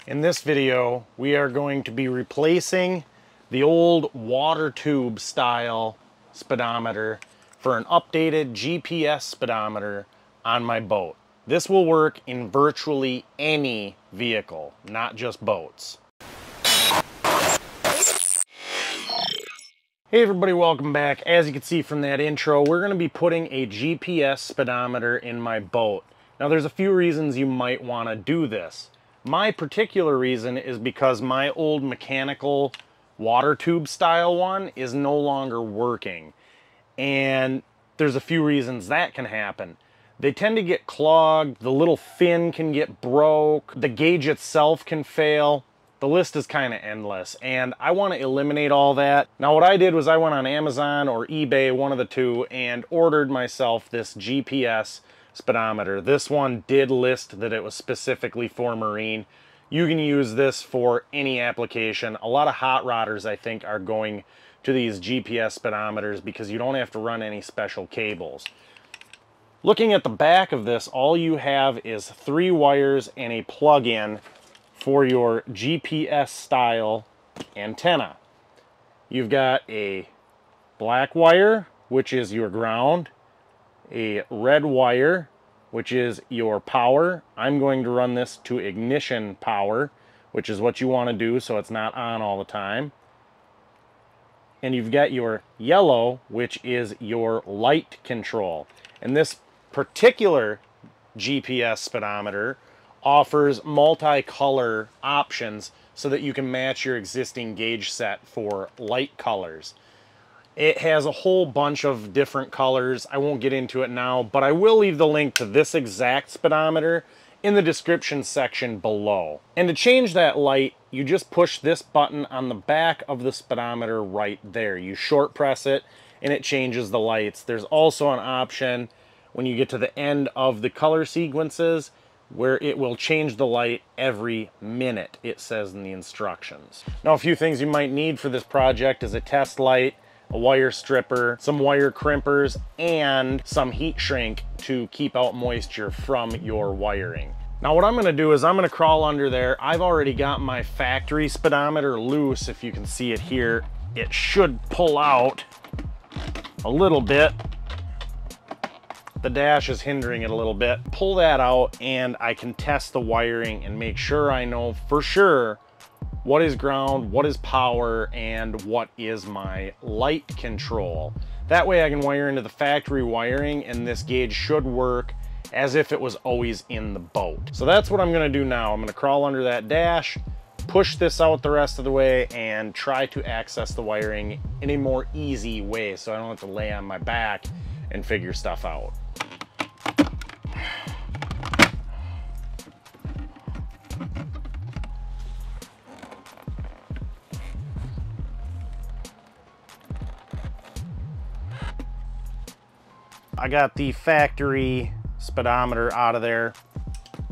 In this video, we are going to be replacing the old water tube style speedometer for an updated GPS speedometer on my boat. This will work in virtually any vehicle, not just boats. Hey everybody, welcome back. As you can see from that intro, we're going to be putting a GPS speedometer in my boat. Now there's a few reasons you might want to do this. My particular reason is because my old mechanical water tube style one is no longer working. And there's a few reasons that can happen. They tend to get clogged, the little fin can get broke, the gauge itself can fail. The list is kind of endless, and I want to eliminate all that. Now what I did was I went on Amazon or eBay, one of the two, and ordered myself this GPS speedometer. This one did list that it was specifically for marine. You can use this for any application. A lot of hot rodders, I think, are going to these GPS speedometers because you don't have to run any special cables. Looking at the back of this, all you have is 3 wires and a plug-in for your GPS style antenna. You've got a black wire, which is your ground, a red wire, which is your power. I'm going to run this to ignition power, which is what you want to do so it's not on all the time. And you've got your yellow, which is your light control. And this particular GPS speedometer offers multicolor options so that you can match your existing gauge set for light colors. It has a whole bunch of different colors. I won't get into it now, but I will leave the link to this exact speedometer in the description section below. And to change that light, you just push this button on the back of the speedometer right there. You short press it and it changes the lights. There's also an option when you get to the end of the color sequences where it will change the light every minute, it says in the instructions. Now, a few things you might need for this project is a test light, a wire stripper, some wire crimpers, and some heat shrink to keep out moisture from your wiring. Now what I'm gonna do is I'm gonna crawl under there. I've already got my factory speedometer loose. If you can see it here, it should pull out a little bit. The dash is hindering it a little bit. Pull that out and I can test the wiring and make sure I know for sure what is ground, what is power, and what is my light control. That way I can wire into the factory wiring and this gauge should work as if it was always in the boat. So that's what I'm gonna do now. I'm gonna crawl under that dash, push this out the rest of the way, and try to access the wiring in a more easy way so I don't have to lay on my back and figure stuff out. I got the factory speedometer out of there,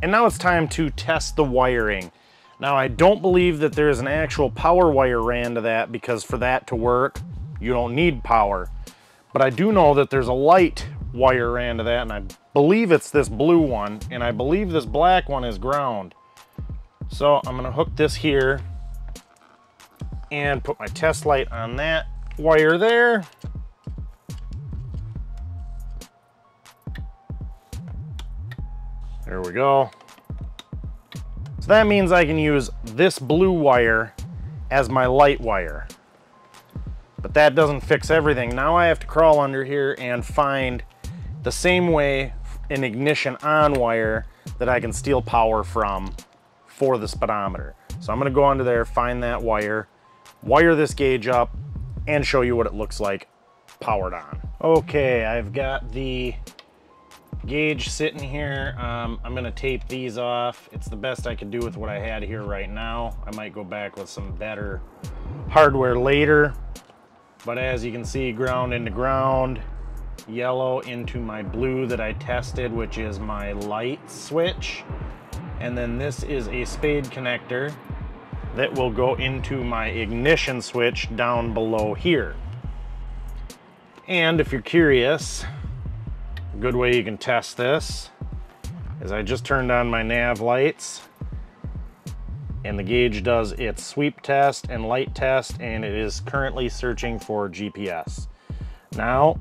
and now it's time to test the wiring. Now I don't believe that there's an actual power wire ran to that because for that to work you don't need power, but I do know that there's a light wire ran to that, and I believe it's this blue one, and I believe this black one is ground. So I'm gonna hook this here and put my test light on that wire there. There we go. So that means I can use this blue wire as my light wire. But that doesn't fix everything. Now I have to crawl under here and find the same way an ignition on wire that I can steal power from for the speedometer. So I'm gonna go under there, find that wire this gauge up, and show you what it looks like powered on. Okay, I've got the gauge sitting here. I'm gonna tape these off. It's the best I can do with what I had here right now. I might go back with some better hardware later. But as you can see, ground into ground, yellow into my blue that I tested, which is my light switch. And then this is a spade connector that will go into my ignition switch down below here. And if you're curious, a good way you can test this is I just turned on my nav lights and the gauge does its sweep test and light test, and it is currently searching for GPS. Now,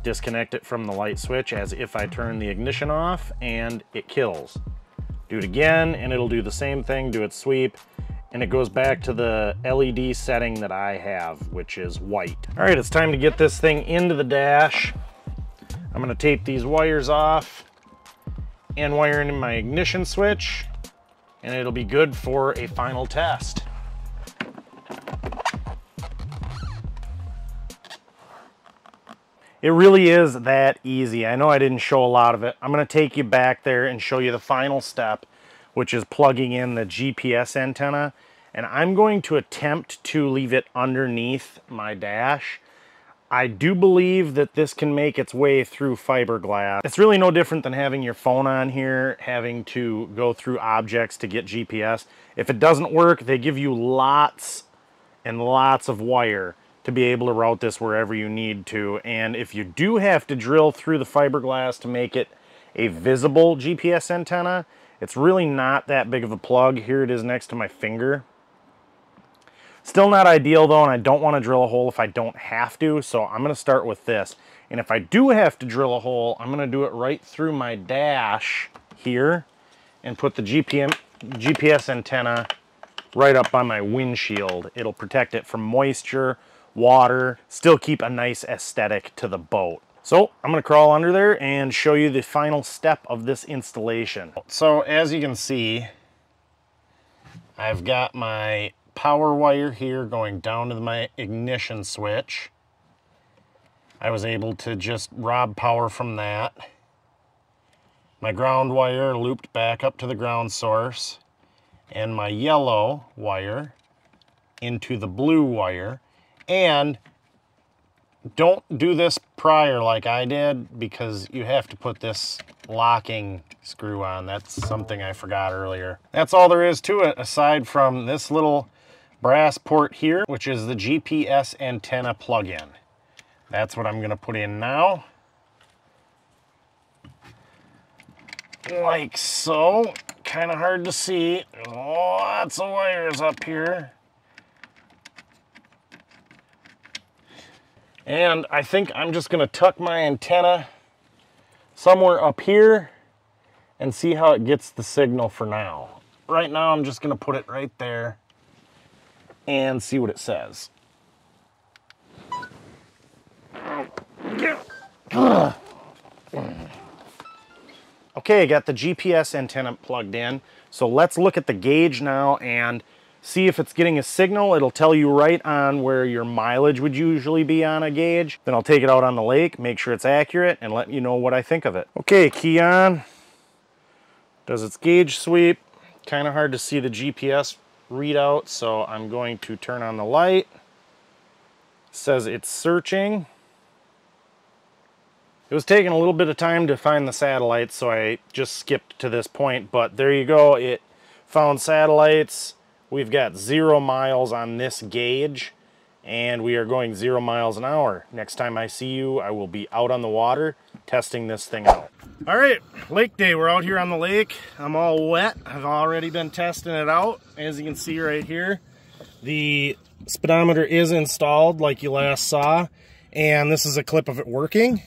disconnect it from the light switch as if I turn the ignition off, and it kills. Do it again, and it'll do the same thing, do its sweep, and it goes back to the LED setting that I have, which is white. All right, it's time to get this thing into the dash. I'm gonna tape these wires off and wire in my ignition switch, and it'll be good for a final test. It really is that easy. I know I didn't show a lot of it. I'm gonna take you back there and show you the final step, which is plugging in the GPS antenna. And I'm going to attempt to leave it underneath my dash. I do believe that this can make its way through fiberglass. It's really no different than having your phone on here, having to go through objects to get GPS. If it doesn't work, they give you lots and lots of wire to be able to route this wherever you need to. And if you do have to drill through the fiberglass to make it a visible GPS antenna, it's really not that big of a plug. Here it is next to my finger. Still not ideal though, and I don't want to drill a hole if I don't have to, so I'm going to start with this. And if I do have to drill a hole, I'm going to do it right through my dash here and put the GPS antenna right up on my windshield. It'll protect it from moisture, water, still keep a nice aesthetic to the boat. So I'm going to crawl under there and show you the final step of this installation. So as you can see, I've got my power wire here going down to my ignition switch. I was able to just rob power from that. My ground wire looped back up to the ground source, and my yellow wire into the blue wire. And don't do this prior like I did, because you have to put this locking screw on. That's something I forgot earlier. That's all there is to it, aside from this little brass port here, which is the GPS antenna plug-in. That's what I'm going to put in now. Like so. Kind of hard to see. There's lots of wires up here. And I think I'm just going to tuck my antenna somewhere up here and see how it gets the signal for now. Right now I'm just going to put it right there and see what it says. Okay, I got the GPS antenna plugged in. So let's look at the gauge now and see if it's getting a signal. It'll tell you right on where your mileage would usually be on a gauge. Then I'll take it out on the lake, make sure it's accurate, and let you know what I think of it. Okay, key on. Does its gauge sweep. Kind of hard to see the GPS readout, so I'm going to turn on the light. It says it's searching. It was taking a little bit of time to find the satellites, so I just skipped to this point, but there you go. It found satellites. We've got 0 miles on this gauge, and we are going 0 miles an hour. Next time I see you, I will be out on the water testing this thing out. All right, lake day. We're out here on the lake. I'm all wet. I've already been testing it out. As you can see right here, the speedometer is installed like you last saw, and this is a clip of it working.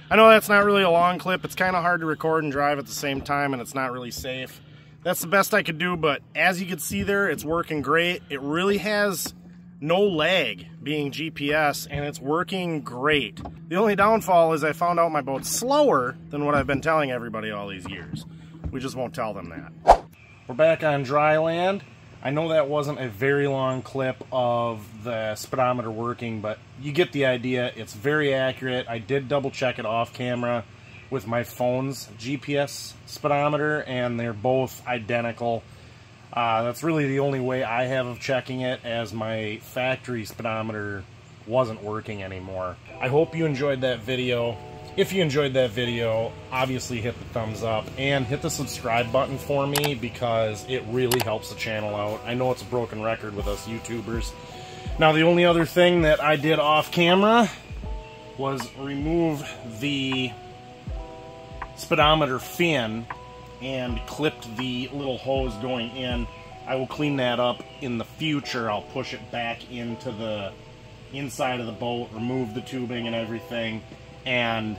I know that's not really a long clip. It's kind of hard to record and drive at the same time, and it's not really safe. That's the best I could do, but as you can see there, it's working great. It really has no lag being GPS, and it's working great. The only downfall is I found out my boat's slower than what I've been telling everybody all these years. We just won't tell them that. We're back on dry land. I know that wasn't a very long clip of the speedometer working, but you get the idea. It's very accurate. I did double check it off camera with my phone's GPS speedometer, and they're both identical. That's really the only way I have of checking it, as my factory speedometer wasn't working anymore. I hope you enjoyed that video. If you enjoyed that video, obviously hit the thumbs up and hit the subscribe button for me because it really helps the channel out. I know it's a broken record with us YouTubers. Now, the only other thing that I did off camera was remove the speedometer fin and clipped the little hose going in. I will clean that up in the future. I'll push it back into the inside of the boat, remove the tubing and everything, and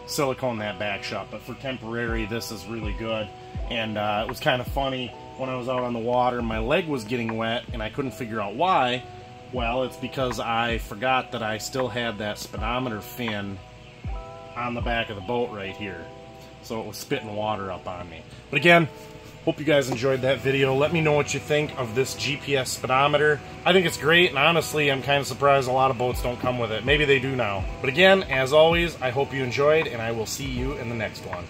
silicone that back shut. But for temporary, this is really good. And it was kind of funny when I was out on the water, my leg was getting wet and I couldn't figure out why. Well, it's because I forgot that I still had that speedometer fin on the back of the boat right here, so it was spitting water up on me. But again, hope you guys enjoyed that video. Let me know what you think of this GPS speedometer. I think it's great, and honestly, I'm kind of surprised a lot of boats don't come with it. Maybe they do now. But again, as always, I hope you enjoyed, and I will see you in the next one.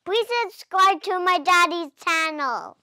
Please subscribe to my daddy's channel.